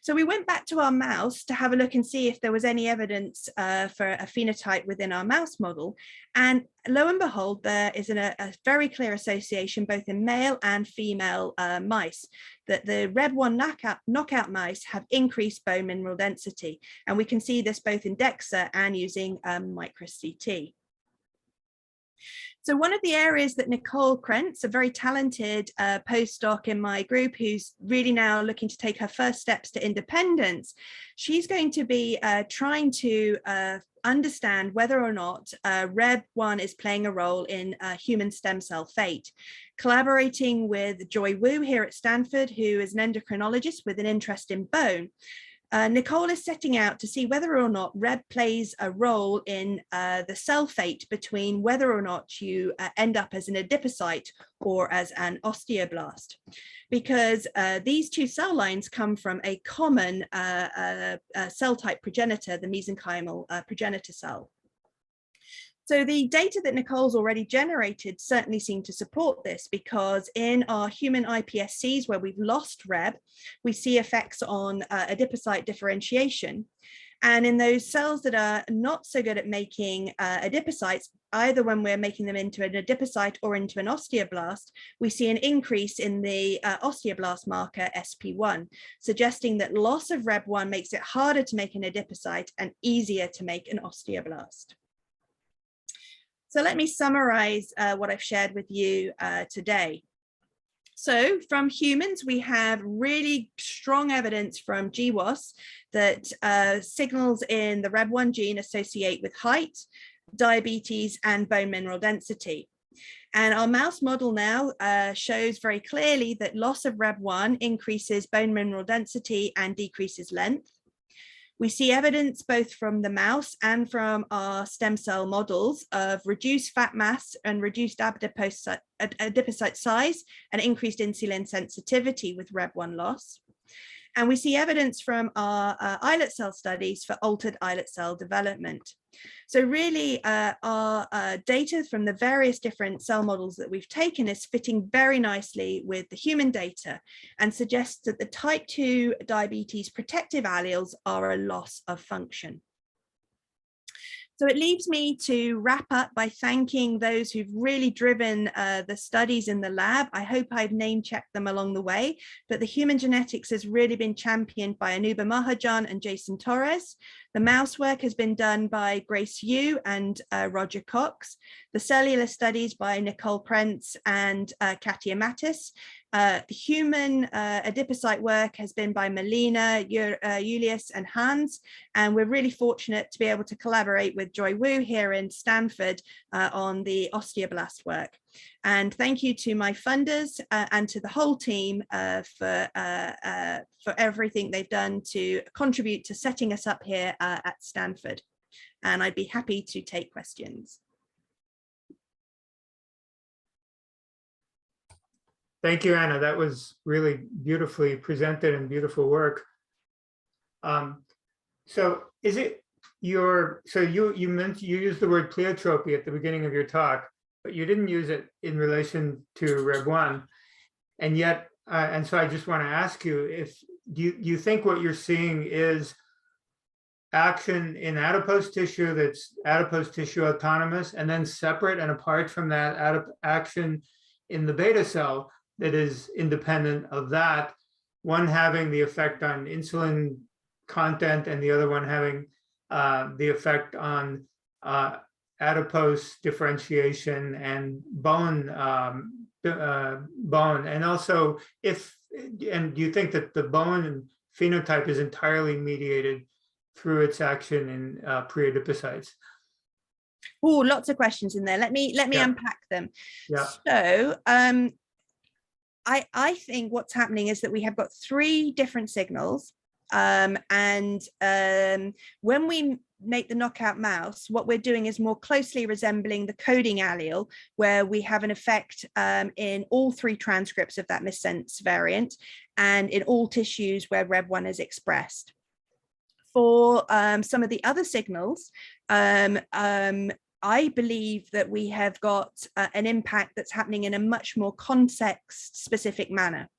So we went back to our mouse to have a look and see if there was any evidence for a phenotype within our mouse model. And lo and behold, there is a very clear association both in male and female mice, that the REB1 knockout mice have increased bone mineral density. And we can see this both in DEXA and using micro-CT. So one of the areas that Nicole Krentz, a very talented postdoc in my group, who's really now looking to take her first steps to independence, she's going to be trying to understand whether or not REB1 is playing a role in human stem cell fate. Collaborating with Joy Wu here at Stanford, who is an endocrinologist with an interest in bone, Nicole is setting out to see whether or not REB plays a role in the cell fate between whether or not you end up as an adipocyte or as an osteoblast, because these two cell lines come from a common cell type progenitor, the mesenchymal progenitor cell. So the data that Nicole's already generated certainly seem to support this, because in our human iPSCs where we've lost REB, we see effects on adipocyte differentiation. And in those cells that are not so good at making adipocytes, either when we're making them into an adipocyte or into an osteoblast, we see an increase in the osteoblast marker SP1, suggesting that loss of REB1 makes it harder to make an adipocyte and easier to make an osteoblast. So let me summarize what I've shared with you today. So from humans, we have really strong evidence from GWAS that signals in the REB1 gene associate with height, diabetes, and bone mineral density. And our mouse model now shows very clearly that loss of REB1 increases bone mineral density and decreases length. We see evidence both from the mouse and from our stem cell models of reduced fat mass and reduced adipocyte size and increased insulin sensitivity with REB1 loss. And we see evidence from our islet cell studies for altered islet cell development. So really our data from the various different cell models that we've taken is fitting very nicely with the human data and suggests that the type 2 diabetes protective alleles are a loss of function. So it leaves me to wrap up by thanking those who've really driven the studies in the lab. I hope I've name checked them along the way, but the human genetics has really been championed by Anuba Mahajan and Jason Torres. The mouse work has been done by Grace Yu and Roger Cox. The cellular studies by Nicole Krentz and Katia Mattis. The human adipocyte work has been by Melina, Julius, and Hans, and we're really fortunate to be able to collaborate with Joy Wu here in Stanford on the osteoblast work. And thank you to my funders and to the whole team for everything they've done to contribute to setting us up here at Stanford. And I'd be happy to take questions. Thank you, Anna. That was really beautifully presented and beautiful work. So is it your, so you used the word pleiotropy at the beginning of your talk, but you didn't use it in relation to REB1. And yet, and so I just want to ask you, if you think what you're seeing is action in adipose tissue that's adipose tissue autonomous, and then separate and apart from that action in the beta cell that is independent of that, one having the effect on insulin content and the other one having the effect on adipose differentiation and bone, and also and do you think that the bone phenotype is entirely mediated through its action in pre-adipocytes? Oh, lots of questions in there. Let me unpack them. Yeah. So I think what's happening is that we have got 3 different signals. And when we make the knockout mouse, what we're doing is more closely resembling the coding allele, where we have an effect in all 3 transcripts of that missense variant and in all tissues where REB1 is expressed. for some of the other signals, I believe that we have got an impact that's happening in a much more context-specific manner.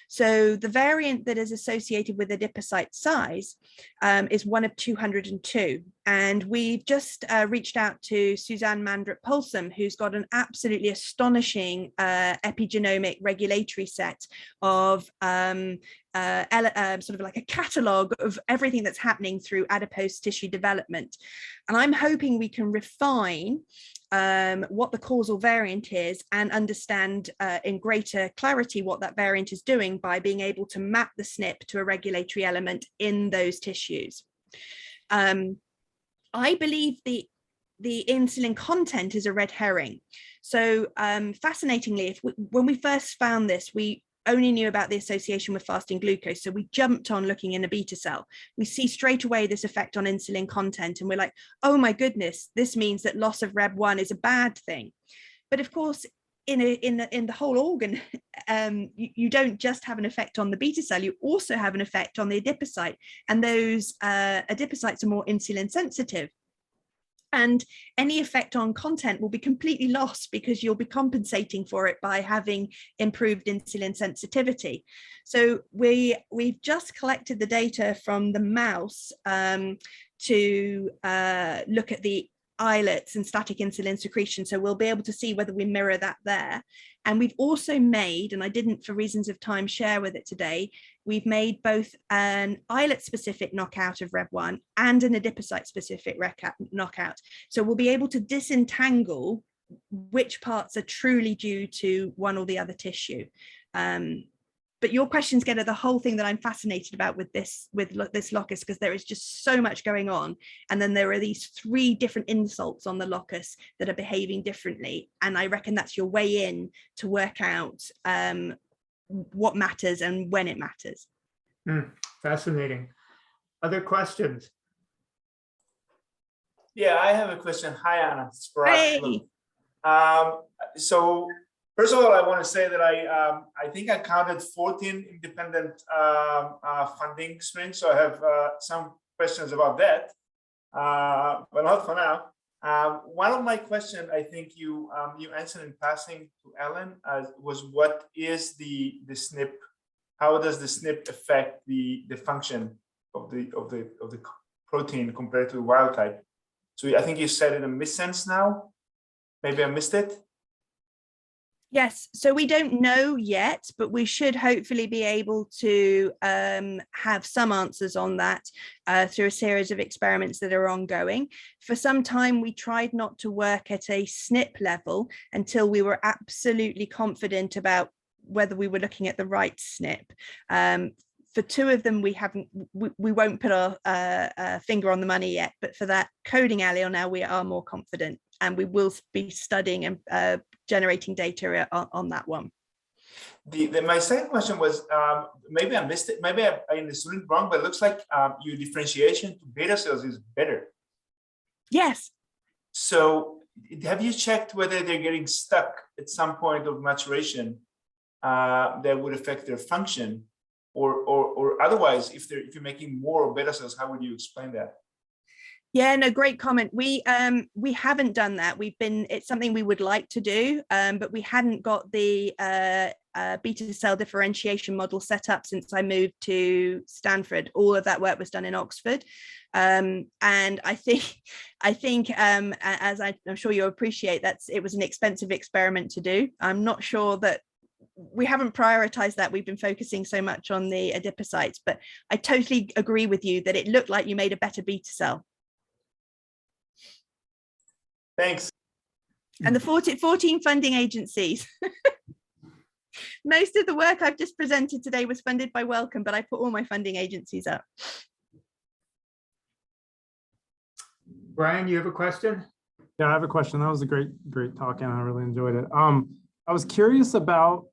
So the variant that is associated with adipocyte size is one of 202. And we've just reached out to Suzanne Mandrup-Polsom, who's got an absolutely astonishing epigenomic regulatory set of sort of like a catalogue of everything that's happening through adipose tissue development. And I'm hoping we can refine what the causal variant is and understand in greater clarity what that variant is doing by being able to map the SNP to a regulatory element in those tissues. I believe the insulin content is a red herring. So fascinatingly, when we first found this, we only knew about the association with fasting glucose. So we jumped on looking in a beta cell. We see straight away this effect on insulin content. And we're like, oh my goodness, this means that loss of Reb1 is a bad thing. But of course, in the whole organ, you don't just have an effect on the beta cell, you also have an effect on the adipocyte. And those adipocytes are more insulin sensitive. And any effect on content will be completely lost because you'll be compensating for it by having improved insulin sensitivity. So we've just collected the data from the mouse to look at the islets and static insulin secretion. So we'll be able to see whether we mirror that there. And we've also made, and I didn't for reasons of time share with it today, we've made both an islet specific knockout of Reb1 and an adipocyte specific knockout. So we'll be able to disentangle which parts are truly due to one or the other tissue. But your questions get at the whole thing that I'm fascinated about with this locus, because there is just so much going on. And then there are these 3 different insults on the locus that are behaving differently. And I reckon that's your way in to work out what matters and when it matters. Fascinating. Other questions? Yeah, I have a question. Hi, Anna. It's Parag. Hey. So first of all, I want to say that I think I counted 14 independent funding streams. So I have some questions about that, but not for now. One of my questions, I think you answered in passing to Ellen, was what is the SNP? How does the SNP affect the function of the protein compared to the wild type? So I think you said it in a missense now. Maybe I missed it. Yes, so we don't know yet, but we should hopefully be able to have some answers on that through a series of experiments that are ongoing. For some time, we tried not to work at a SNP level until we were absolutely confident about whether we were looking at the right SNP. For 2 of them, we won't put our finger on the money yet, but for that coding allele now we are more confident, and we will be studying and generating data on that one. My second question was, maybe I missed it, maybe I understood it wrong, but it looks like your differentiation to beta cells is better. Yes. So have you checked whether they're getting stuck at some point of maturation that would affect their function? Or otherwise, if you're making more beta cells, how would you explain that? Yeah, no, great comment. We haven't done that. It's something we would like to do, but we hadn't got the beta cell differentiation model set up since I moved to Stanford. All of that work was done in Oxford. And I think as I'm sure you'll appreciate, it was an expensive experiment to do. I'm not sure that we haven't prioritized that. We've been focusing so much on the adipocytes, but I totally agree with you that it looked like you made a better beta cell. Thanks. And the 14 funding agencies. Most of the work I've just presented today was funded by Wellcome, but I put all my funding agencies up. Brian, you have a question? Yeah, I have a question. That was a great talk, and I really enjoyed it. I was curious about,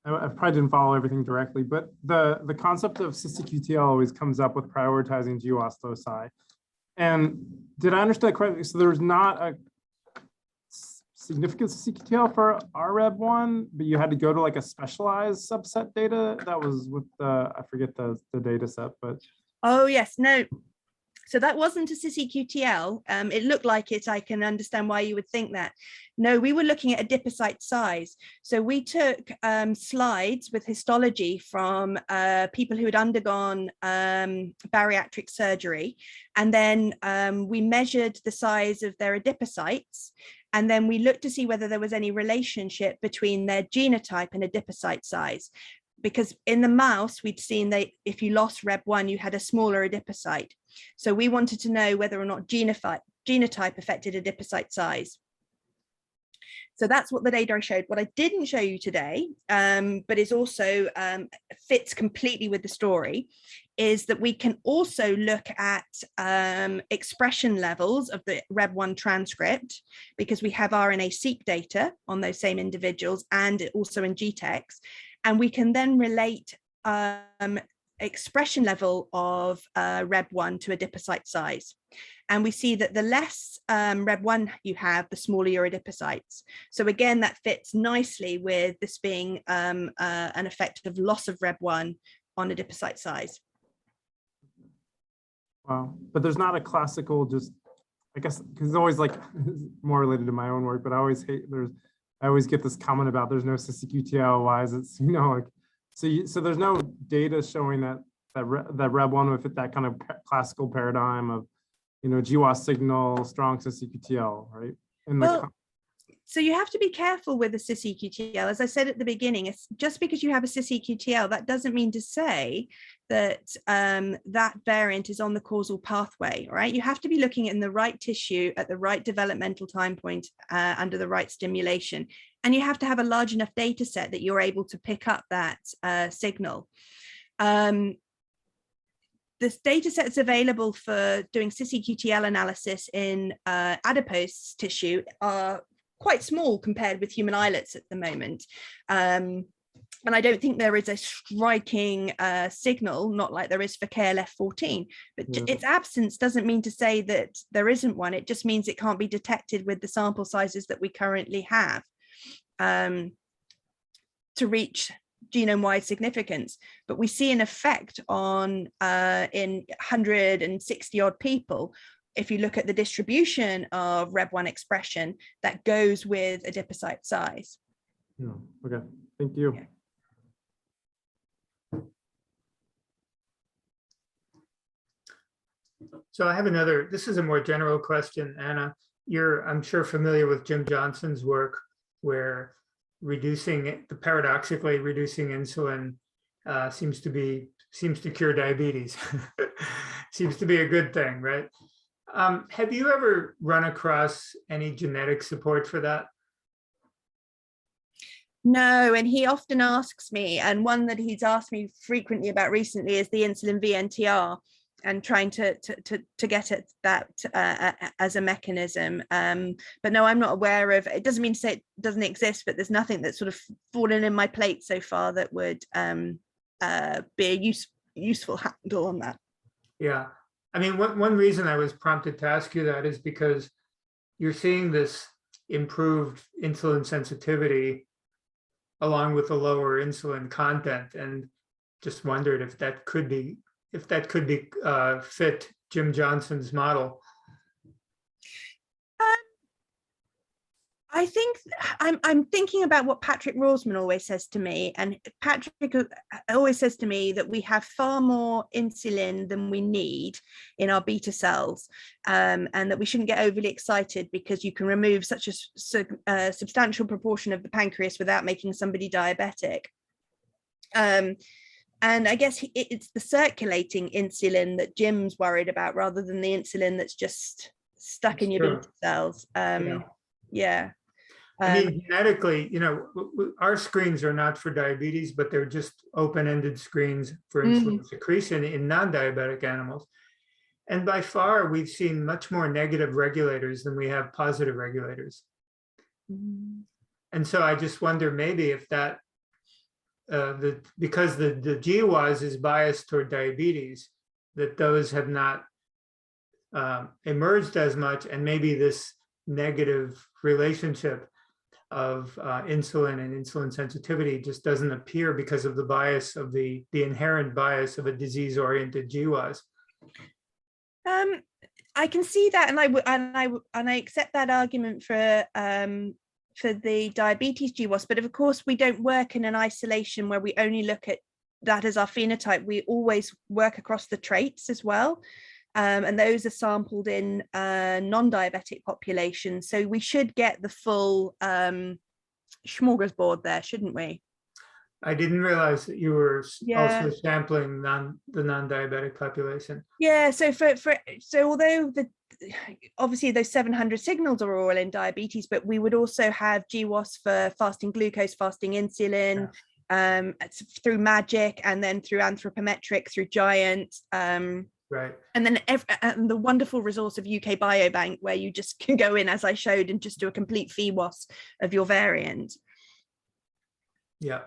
I probably didn't follow everything directly, but the concept of cystic always comes up with prioritizing GWAS loci. And did I understand correctly? So there's not a significant cystic for RREB1, but you had to go to like a specialized subset data that was with the, I forget the data set, but. Oh yes, no, So that wasn't a cisqtl. It looked like it. I can understand why you would think that. No, we were looking at adipocyte size. So we took slides with histology from people who had undergone bariatric surgery, and then we measured the size of their adipocytes, and then we looked to see whether there was any relationship between their genotype and adipocyte size. Because in the mouse, we'd seen that if you lost Reb1, you had a smaller adipocyte. So we wanted to know whether or not genotype affected adipocyte size. So that's what the data I showed. What I didn't show you today, but is also fits completely with the story, is that we can also look at expression levels of the Reb1 transcript, because we have RNA-seq data on those same individuals and also in GTEx. And we can then relate expression level of Reb1 to adipocyte size. And we see that the less Reb1 you have, the smaller your adipocytes. So again, that fits nicely with this being an effect of loss of Reb1 on adipocyte size. Wow, but there's not a classical, just, I guess, because it's always like more related to my own work, but I always hate, I always get this comment about there's no cisqtl, why is it, like, so there's no data showing that Reb1 would fit that kind of classical paradigm of, GWAS signal, strong cisqtl, right? So you have to be careful with the cisqtl. As I said at the beginning, it's just because you have a cisqtl, that doesn't mean to say that that variant is on the causal pathway, right? You have to be looking in the right tissue at the right developmental time point under the right stimulation. And you have to have a large enough data set that you're able to pick up that signal. This data sets available for doing cisqtl analysis in adipose tissue are quite small compared with human islets at the moment. And I don't think there is a striking signal, not like there is for KLF14, but its absence doesn't mean to say that there isn't one. It just means it can't be detected with the sample sizes that we currently have to reach genome-wide significance. But we see an effect on in 160 odd people. If you look at the distribution of Reb1 expression, that goes with adipocyte size. Yeah. Okay, thank you. Yeah. So I have another, this is a more general question, Anna. You're, I'm sure, familiar with Jim Johnson's work, where paradoxically reducing insulin seems to cure diabetes. Seems to be a good thing, right? Have you ever run across any genetic support for that? No, and he often asks me, and one that he's asked me frequently about recently is the insulin VNTR, and trying to get at that as a mechanism. But no, I'm not aware of, it doesn't mean to say it doesn't exist, but there's nothing that's sort of fallen in my plate so far that would be a useful handle on that. Yeah, I mean, one reason I was prompted to ask you that is because you're seeing this improved insulin sensitivity along with the lower insulin content, and just wondered if that could be fit Jim Johnson's model. I think I'm thinking about what Patrick Roseman always says to me, and Patrick always says to me that we have far more insulin than we need in our beta cells, and that we shouldn't get overly excited because you can remove such a substantial proportion of the pancreas without making somebody diabetic. And I guess it's the circulating insulin that Jim's worried about rather than the insulin that's just stuck in your beta cells. Yeah. I mean, genetically, our screens are not for diabetes, but they're just open-ended screens for insulin secretion in non-diabetic animals. And by far, we've seen much more negative regulators than we have positive regulators. And so I just wonder maybe if that, because the GWAS is biased toward diabetes, that those have not emerged as much, and maybe this negative relationship of insulin and insulin sensitivity just doesn't appear because of the bias of the inherent bias of a disease-oriented GWAS. I can see that, and I accept that argument for the diabetes GWAS, but of course we don't work in an isolation where we only look at that as our phenotype. We always work across the traits as well, and those are sampled in non-diabetic populations. So we should get the full smorgasbord there, shouldn't we? I didn't realize that you were Yeah. also sampling the non-diabetic population. Yeah, so although obviously those 700 signals are all in diabetes, but we would also have GWAS for fasting glucose, fasting insulin, through MAGIC, and then through anthropometric, through Giant, Right. and then and the wonderful resource of UK Biobank, where you just can go in, as I showed, and just do a complete PHOS of your variant. Yeah.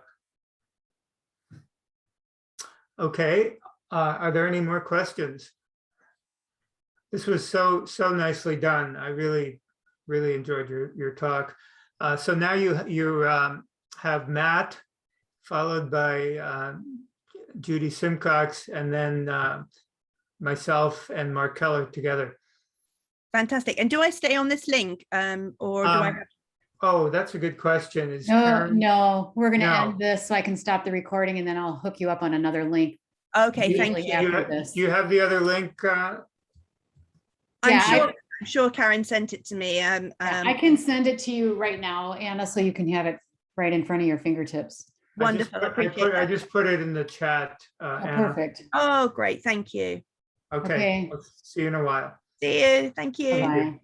Okay, are there any more questions? This was so nicely done. I really enjoyed your talk. So now you have Matt, followed by Judy Simcox, and then myself and Mark Keller together. Fantastic. And do I stay on this link, or do I have? Oh, that's a good question. Is No, Karen? no, we're going to No. end this so I can stop the recording, and then I'll hook you up on another link. Okay, thank Usually you. after this. Do you have the other link? I'm Yeah, sure Karen sent it to me. I can send it to you right now, Anna, so you can have it right in front of your fingertips. Wonderful. I just put it in the chat. Oh, Anna. perfect. Oh, great. Thank you. Okay. Okay. I'll see you in a while. See you. Thank you. Bye-bye.